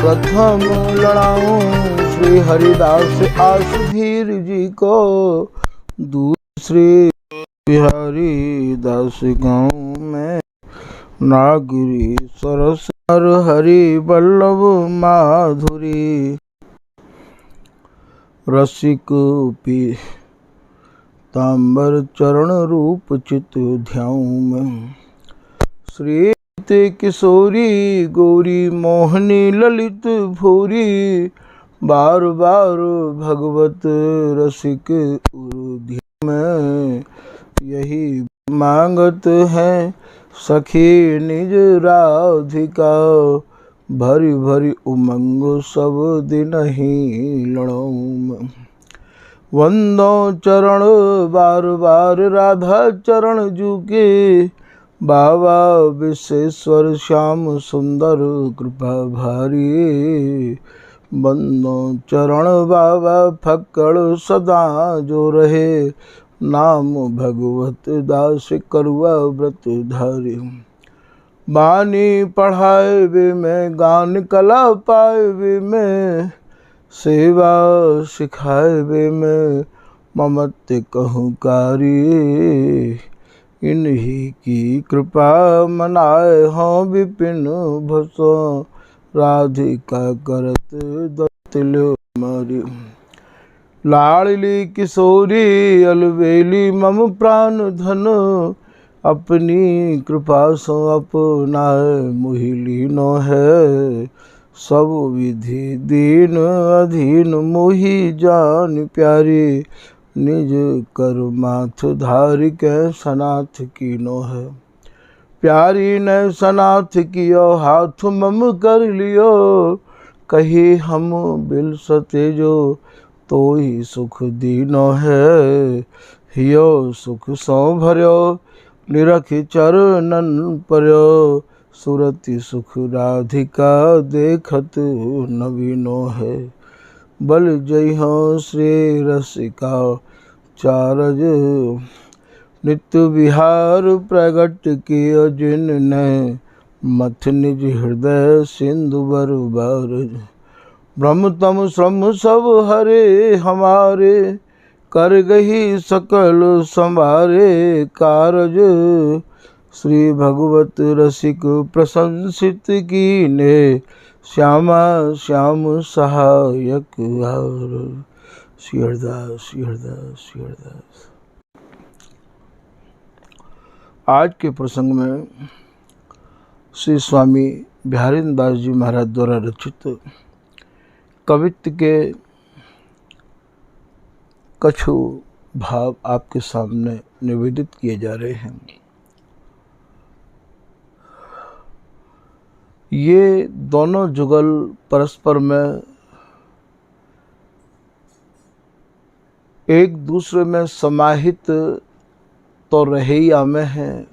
प्रथम लड़ाऊं श्री हरिदास आसुधीर जी को, दूसरी बिहारी दास गाँव में नागरी सरस हरि वल्लभ माधुरी। रसिक पीताम्बर चरण रूप चित ध्याऊं में, श्री किशोरी गौरी मोहनी ललित भूरी। बार बार भगवत रसिक उरुधि में, यही मांगत है सखी निज राधिका। भरी भरी उमंग सब दिन ही लड़ों में, वंदो चरण बार बार राधा चरण जूके। बाबा विश्वेश्वर श्याम सुंदर कृपा भारी। बंदो चरण बाबा फक्कड़ सदा जो रहे, नाम भगवत दास करुआ व्रत धारी। बानी पढ़ाए वे में, गान कला पाए वे में, सेवा सिखाए वे में, ममत्व कहूँ कारी। इन्हीं की कृपा मनाए हों विपिन भसो, राधिका करत दतिल मारी। लाडली किशोरी अलबेली मम प्राण धन, अपनी कृपा सो अपनाए मोहि लीनो है। सब विधि दीन अधीन मोहि जान प्यारी, निज कर माथ धारि के सनाथ कीनो है। प्यारी ने सनाथ कियो हाथ मम कर लियो, कही हम बिल सतेजो तो ही सुख दीनो है। हियो सुख सो भर्यो निरख चरणन पर्यो, सुरति सुख राधिका देखत नवीनो है। बल जय हो श्री रसिका चारज, नित्य विहार प्रगट कियो जिनने, मथ निज हृदय सिंधु बर बारज। ब्रह्म तम श्रम सब हरे हमारे, कर गही सकल संभारे कारज। श्री भगवत रसिक प्रशंसित कीने, श्यामा श्याम सहायक हार। श्री हरिदास श्री हरिदास श्री हरिदास। आज के प्रसंग में श्री स्वामी बिहारींद्र दास जी महाराज द्वारा रचित कवित्व के कछु भाव आपके सामने निवेदित किए जा रहे हैं। ये दोनों जुगल परस्पर में एक दूसरे में समाहित तो रहैया में हैं,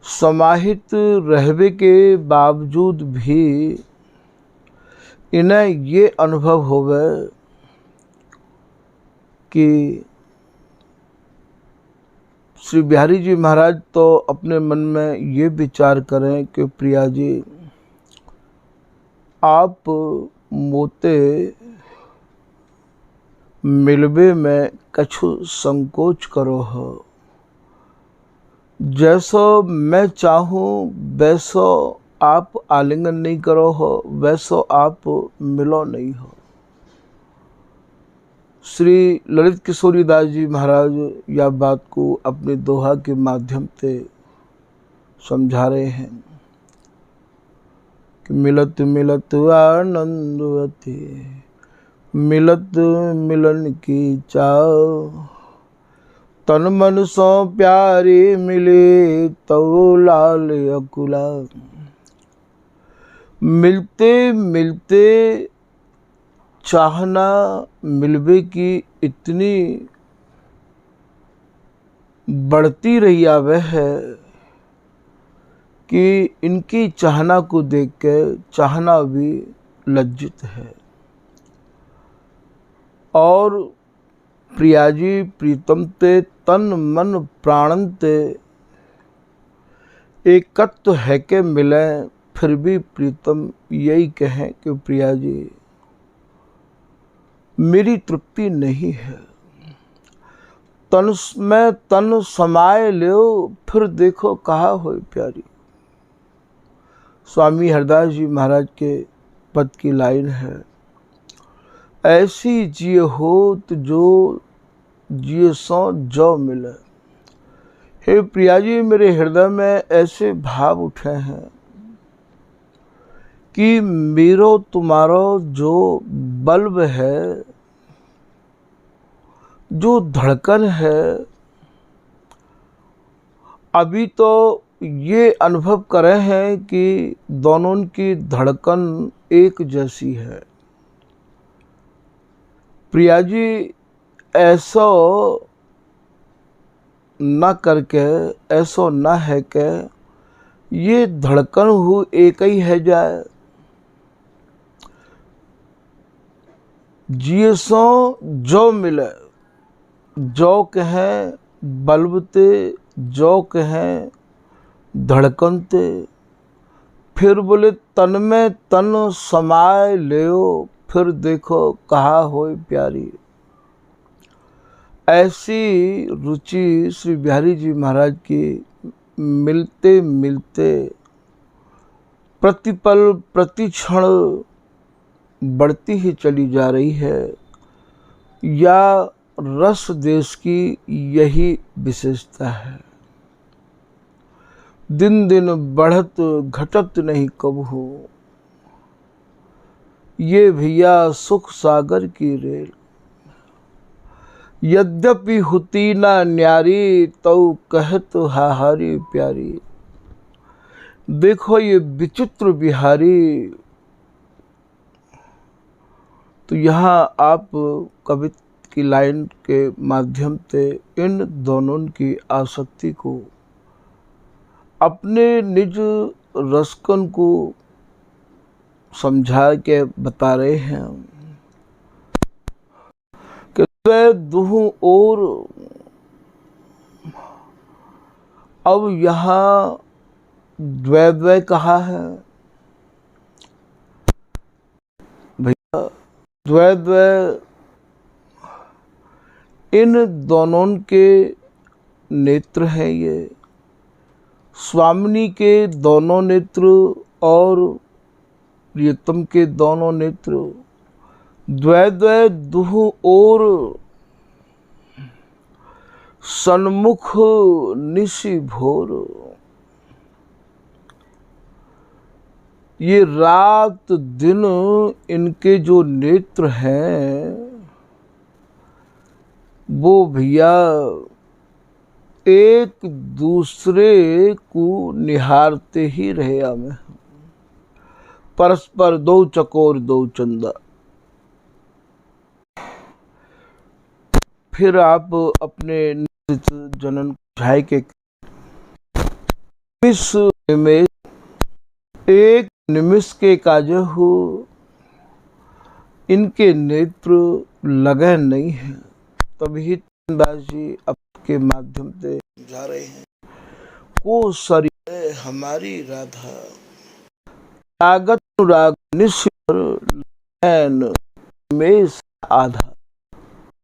समाहित रहने के बावजूद भी इन्हें ये अनुभव होवे कि श्री बिहारी जी महाराज तो अपने मन में ये विचार करें कि प्रिया जी आप मोते मिलबे में कछु संकोच करो हो, जैसो मैं चाहूँ वैसो आप आलिंगन नहीं करो हो, वैसो आप मिलो नहीं हो। श्री ललित किशोरी दास जी महाराज या बात को अपने दोहा के माध्यम से समझा रहे हैं कि मिलत मिलत आनंद अति, मिलत मिलन की चाव। तन मन सो प्यारी मिले तो लाल अकुला। मिलते मिलते चाहना मिलवे की इतनी बढ़ती रही आवे है कि इनकी चाहना को देख के चाहना भी लज्जित है। और प्रियाजी प्रीतम ते तन मन प्राणन ते एकत्व है के मिले फिर भी प्रीतम यही कहें कि प्रिया जी मेरी तृप्ति नहीं है, तन में तन समाये लो फिर देखो कहा हो प्यारी। स्वामी हरदास जी महाराज के पद की लाइन है, ऐसी जिय होत जो जिय सो जो मिले। हे प्रिया जी मेरे हृदय में ऐसे भाव उठे हैं कि मेरो तुम्हारो जो बल्ब है, जो धड़कन है, अभी तो ये अनुभव करे हैं कि दोनों की धड़कन एक जैसी है। प्रिया जी ऐसा न करके, ऐसा न है कि ये धड़कन हो एक ही है जाए, जिए सो जो मिले, जो कहें बल्ब ते, जो कहें धड़कन ते, फिर बोले तन में तन समाये लेओ फिर देखो कहा होए प्यारी। ऐसी रुचि श्री बिहारी जी महाराज की मिलते मिलते प्रतिपल प्रतिक्षण बढ़ती ही चली जा रही है, या रस देश की यही विशेषता है। दिन दिन बढ़त घटत नहीं कब हो, ये भैया सुख सागर की रेल। यद्यपि हुती ना न्यारी तो कहत हाहारी प्यारी। देखो ये विचित्र बिहारी, तो यहाँ आप कवि की लाइन के माध्यम से इन दोनों की आसक्ति को, अपने निज रसकन को समझा के बता रहे हैं कि द्वै दुहु और। अब यहाँ द्वै द्वै कहा है भैया, द्वै द्वै इन दोनों के नेत्र हैं। ये स्वामिनी के दोनों नेत्र और प्रियतम के दोनों नेत्र, द्वै द्वै दुहु और सन्मुख निशि भोर। ये रात दिन इनके जो नेत्र हैं वो भैया एक दूसरे को निहारते ही रहे हमें, परस्पर दो चकोर दो चंदा। फिर आप अपने जनन झाय के में एक निमिष के काज हो, इनके नेत्र लगे नहीं है। तभी दास जी आपके माध्यम से जा रहे हैं, को सरिये हमारी राधा, रागत अनुराग निश्चर लैन में आधा।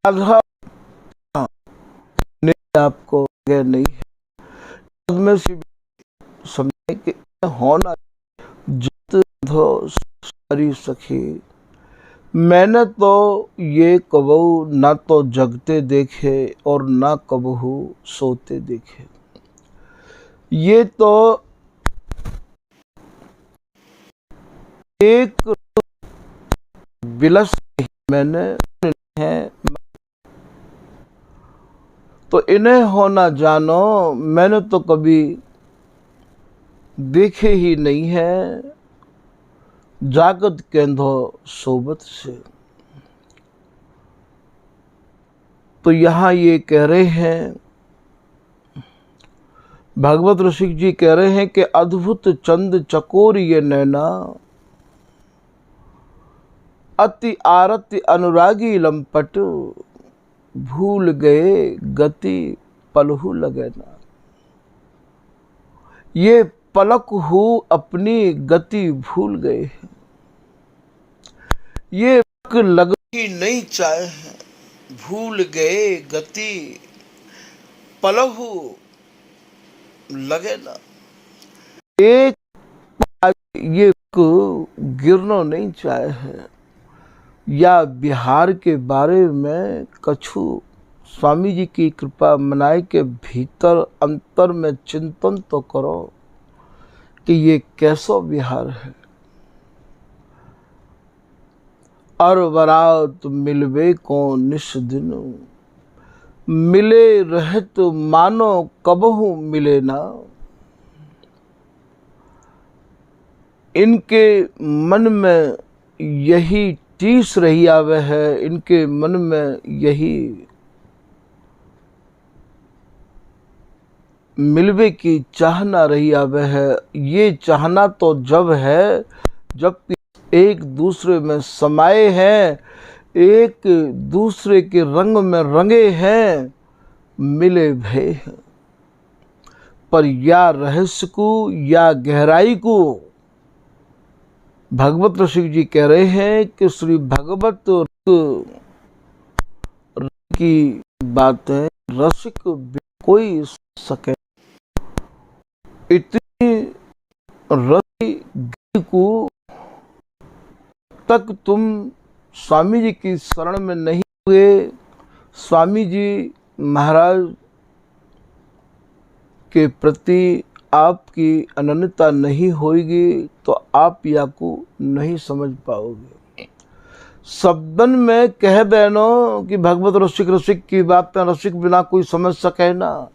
राधा ने आपको लगे नहीं है, में समझे कि होना जित धो सारी सखी। मैंने तो ये कबहू ना तो जगते देखे और ना कबहू सोते देखे। ये तो एक विलस मैंने है, तो इन्हें हो ना जानो मैंने तो कभी देखे ही नहीं है, जागत केंधो सोबत से। तो यहाँ ये कह रहे हैं, भगवत ऋषिक जी कह रहे हैं कि अद्भुत चंद चकोर ये नैना, अति आरति अनुरागी लंपट, भूल गए गति पलहू लगे ना। ये पलक हो अपनी गति भूल गए हैं। ये लग ही नहीं चाहे हैं, भूल गए गति पलक हो लगे ना। एक ये गिरना नहीं चाहे है, या बिहार के बारे में कछु स्वामी जी की कृपा मनाए के भीतर अंतर में चिंतन तो करो कि ये कैसो बिहार है। और बरात मिलवे को निश दिन, मिले रहे तो मानो कबहू मिले ना। इनके मन में यही टीस रही आवे है, इनके मन में यही मिलवे की चाहना रही आवे है। ये चाहना तो जब है जब एक दूसरे में समाये हैं, एक दूसरे के रंग में रंगे हैं, मिले भय हैं। पर या रहस्य को या गहराई को भगवत रसिक जी कह रहे हैं कि श्री भगवत की बातें रसिक कोई सके। इतनी रसिक को तक तुम स्वामी जी की शरण में नहीं हुए, स्वामी जी महाराज के प्रति आपकी अनन्यता नहीं होगी तो आप या को नहीं समझ पाओगे। शब्दन में कह देनो कि भगवत रसिक रसिक की बातें रसिक बिना कोई समझ सके ना,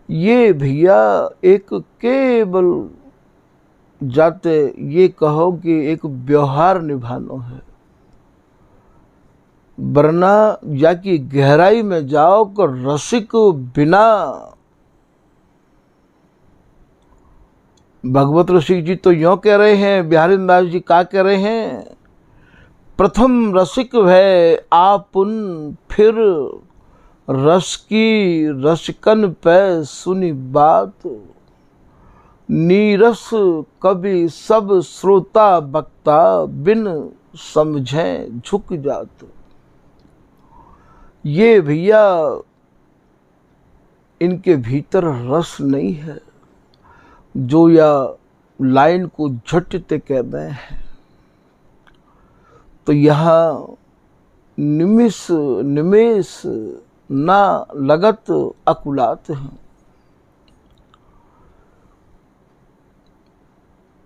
ये भैया एक केवल जाते ये कहो कि एक व्यवहार निभानो है, वरना या कि गहराई में जाओ कि रसिक बिना। भगवत रसिक जी तो यों कह रहे हैं, बिहारी दास जी क्या कह रहे हैं, प्रथम रसिक है आपुन फिर रस की रसिकन पे सुनी बात, नीरस कवि सब श्रोता वक्ता बिन समझे झुक जात। ये भैया इनके भीतर रस नहीं है, जो या लाइन को झटते कह रहे हैं। तो यहाँ निमेष ना लगत अकुलात हैं।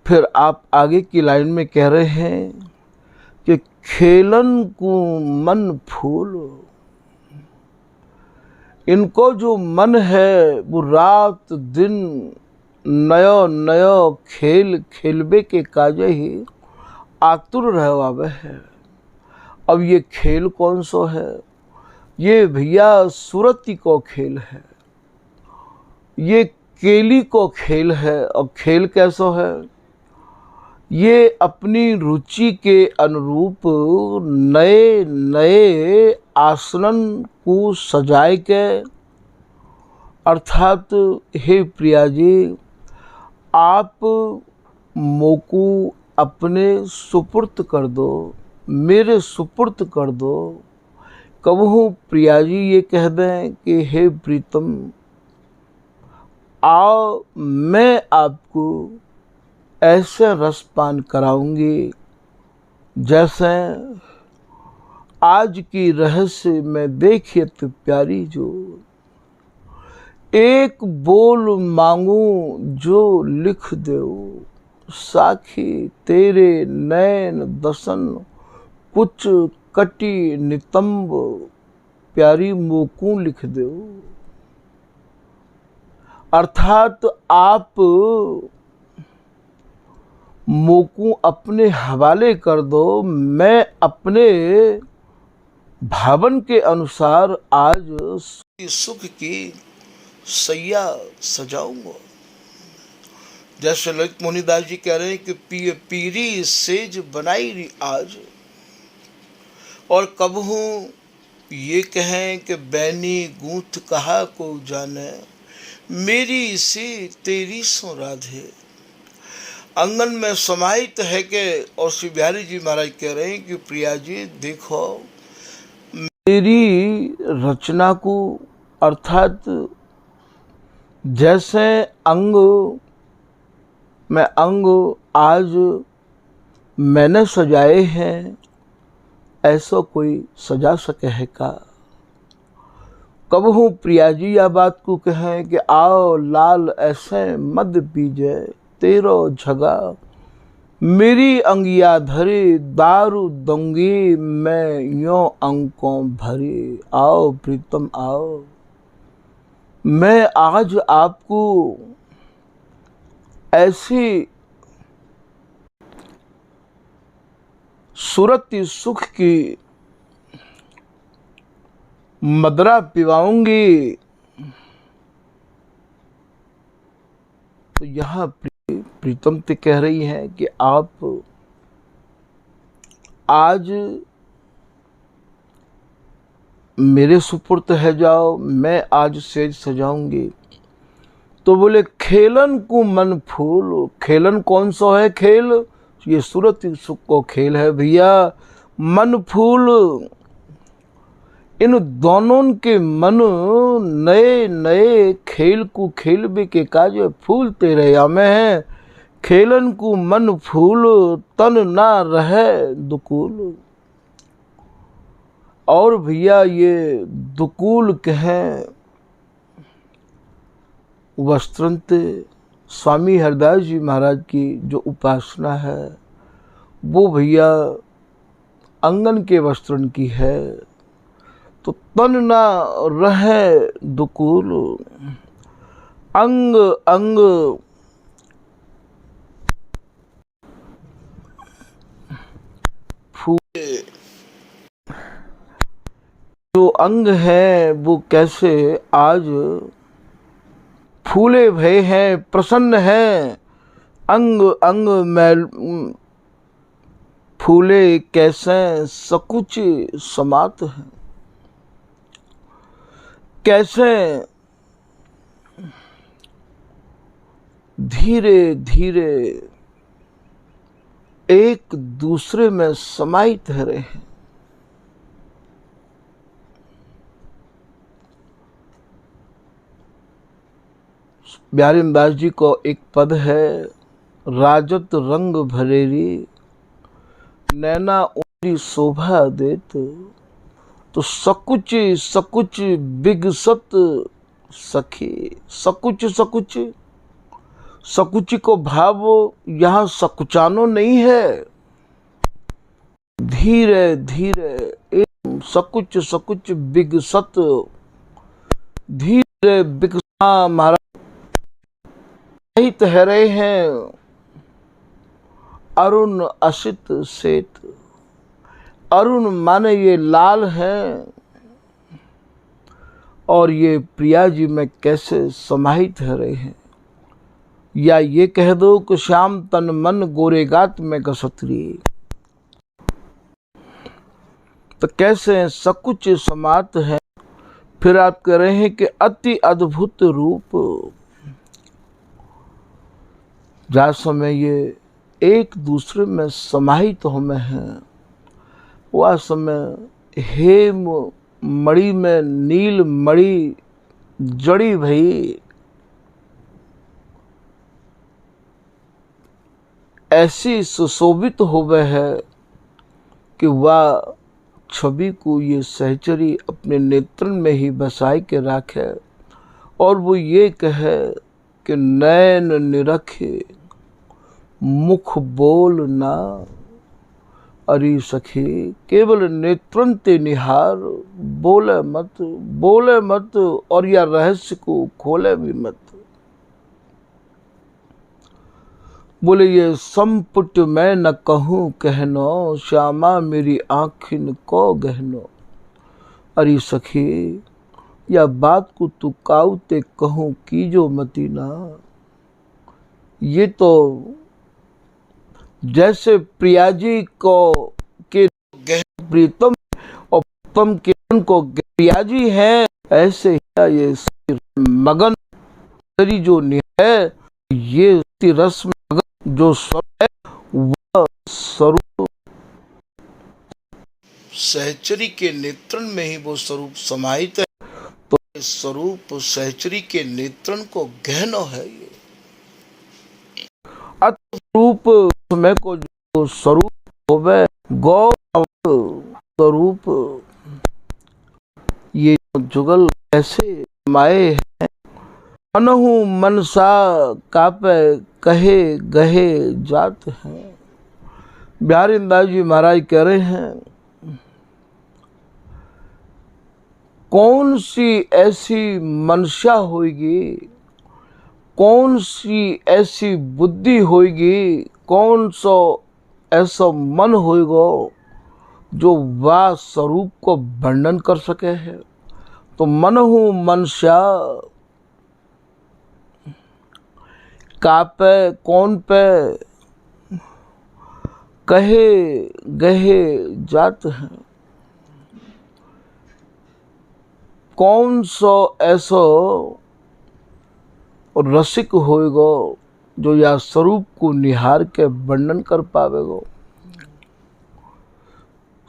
फिर आप आगे की लाइन में कह रहे हैं कि खेलन को मन फूल, इनको जो मन है वो रात दिन नयो नयो खेल खेलबे के काजे ही आतुर रहवावे है। अब ये खेल कौन सो है, ये भैया सुरती को खेल है, ये केली को खेल है। और खेल कैसो है, ये अपनी रुचि के अनुरूप नए नए आसनन को सजाए के, अर्थात हे प्रिया जी आप मोको अपने सुपुर्द कर दो, मेरे सुपुर्द कर दो। कबहू प्रिया जी ये कह दें कि हे प्रीतम आओ मैं आपको ऐसे रसपान कराऊंगी जैसे आज की रहस्य में देखिए तो प्यारी जो, एक बोल मांगू जो लिख दो, साखी तेरे नैन दसन कुछ कटी नितंब, प्यारी मोकू लिख दो। अर्थात आप मोकू अपने हवाले कर दो, मैं अपने भावन के अनुसार आज सुख की सैया सजाऊंगा। जैसे ललित मोहनीदास जी कह रहे हैं कि पीरी सेज बनाई आज, और कबहू ये कहें कि बैनी गूंथ कहा को जाने, मेरी सी तेरी सो राधे। आंगन में समाहित है कि और श्री बिहारी जी महाराज कह रहे हैं कि प्रिया जी देखो, मेरी रचना को अर्थात जैसे अंग में अंग आज मैंने सजाए हैं, ऐसा कोई सजा सके है का। कबहू प्रिया जी या बात को कहें कि आओ लाल ऐसे मद पीजे तेरो झगा, मेरी अंगिया धरी दारू दूंगी मैं यों अंकों भरी। आओ प्रीतम आओ, मैं आज आपको ऐसी सुरती सुख की मदरा पिवाऊंगी। तो यहाँ प्रीतम ते कह रही है कि आप आज मेरे सुपुर्द है जाओ, मैं आज सेज सजाऊंगी। तो बोले खेलन को मन फूल, खेलन कौन सा है खेल, ये सूरत सुख को खेल है भैया। मन फूल, इन दोनों के मन नए नए खेल को खेल भी के काज फूलते रहे में है। खेलन को मन फूल तन ना रहे दुकूल। और भैया ये दुकूल कहें वस्त्रंत स्वामी हरदास जी महाराज की जो उपासना है वो भैया अंगन के वस्त्रन की है। तो तन ना रहे दुकूल, अंग अंग फूले। जो अंग है वो कैसे आज फूले भय हैं, प्रसन्न हैं। अंग अंग मैल फूले कैसे सकुच समात हैं। कैसे धीरे धीरे एक दूसरे में समाहित रहे हैं। बिहारी दास जी को एक पद है, राजत रंग भरेरी नैना ऊंची शोभा देत, तो सकुच सकुच बिगसत सखी। सकुच सकुच, सकुच को भाव यहाँ सकुचानो नहीं है, धीरे धीरे एक सकुच सकुच बिगसत, धीरे बिगसा महाराज तह रहे हैं। अरुण असित सेत, अरुण माने ये लाल हैं और ये प्रिया जी में कैसे समाहित रहे हैं। या ये कह दो कि श्याम तन मन गोरेगात में कसतरी, तो कैसे सकुच समात है। फिर आप कह रहे हैं कि अति अद्भुत रूप, जहाँ समय ये एक दूसरे में समाहित होमे हैं, वह समय हेम मणि में नील मणि जड़ी भई ऐसी सुशोभित होवे है कि वह छवि को ये सहचरी अपने नेत्रन में ही बसाई के रखे। और वो ये कहे कि नैन निरखे मुख बोल ना, अरे सखी केवल नेत्रन ते निहार, बोले मत और या रहस्य को खोले भी मत। बोले ये संपुट मैं न कहूँ कहनो, श्यामा मेरी आँखिन को गहनो। अरे सखी या बात को तू काउते कहूँ की जो मती ना। ये तो जैसे प्रिया जी को के प्रीतम और प्रीतम के को प्रिया जी है, ऐसे ही ये मगन जो है ये रस में मगन जो स्वरूप है वह स्वरूप सहचरी के नेत्रण में ही वो स्वरूप समाहित है। तो ये स्वरूप सहचरी के नेत्रण को गहनो है। ये स्वरूप में को जो स्वरूप होवे गौ स्वरूप, ये जुगल ऐसे माए हैं। मनहु मनसा कापे कहे गहे जात हैं। बिहारी दास जी महाराज कह रहे हैं, कौन सी ऐसी मनसा होगी, कौन सी ऐसी बुद्धि होगी, कौन सो ऐसा मन होगा जो वह स्वरूप को वर्णन कर सके है। तो मनहु मनसा कापे कौन पे कहे गहे जात हैं। कौन सो ऐसो रसिक होएगो जो या स्वरूप को निहार के वर्णन कर पावेगो।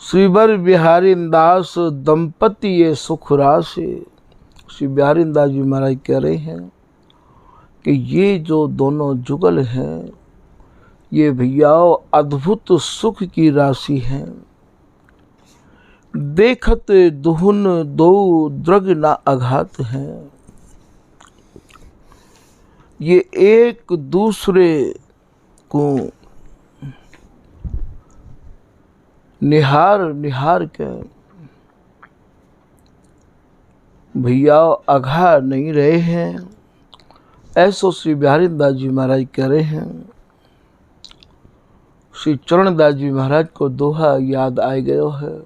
श्रीवर बिहारी दास दंपति ये सुख राशि। श्री बिहारी दास जी महाराज कह रहे हैं कि ये जो दोनों जुगल हैं ये भैया अद्भुत सुख की राशि है। देखत दुहुन दो द्रग ना आघात हैं। ये एक दूसरे को निहार के भैया अघा नहीं रहे हैं। ऐसो श्री बिहारी दास जी महाराज कह रहे हैं। श्री चरणदास जी महाराज को दोहा याद आ गयो है।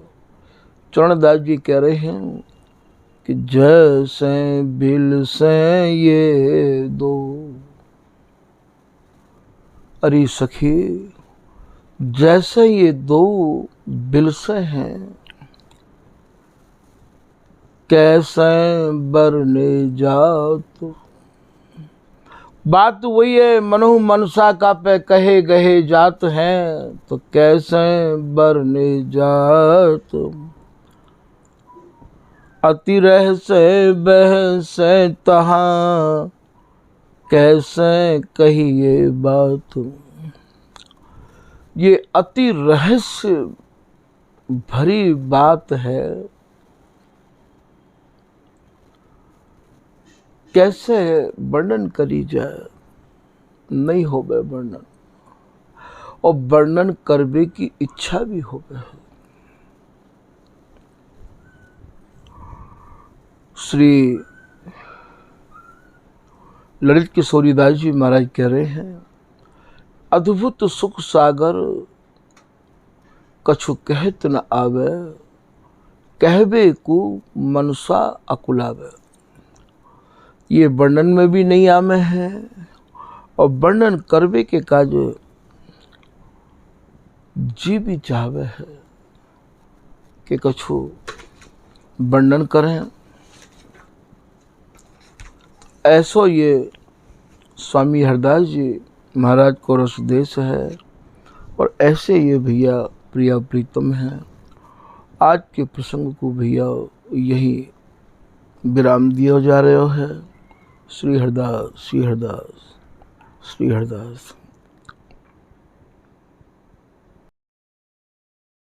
चरणदास जी कह रहे हैं कि जैसे बिल से ये दो, अरे सखी जैसे ये दो बिल से हैं, कैसे बरने जात। बात वही है, मनहु मनसा का पे कहे गहे जात हैं, तो कैसे बरने जात। अति रह से बह से तहाँ, कैसे कहिए बात। ये अति रहस्य भरी बात है, कैसे वर्णन करी जाए, नहीं होवे वर्णन, और वर्णन करने की इच्छा भी होवे। श्री ललित किशोरी दास जी महाराज कह रहे हैं, अद्भुत सुख सागर कछु कहत न आवे, कहबे को मनसा अकुलावे। ये वर्णन में भी नहीं आमे है, और वर्णन करवे के काज जी भी चाहवे है कि कछु वर्णन करें। ऐसो ये स्वामी हरदास जी महाराज को रसदेश है, और ऐसे ये भैया प्रिया प्रीतम हैं। आज के प्रसंग को भैया यही विराम दिया जा रहा है। श्री हरदास, श्री हरदास, श्री हरदास।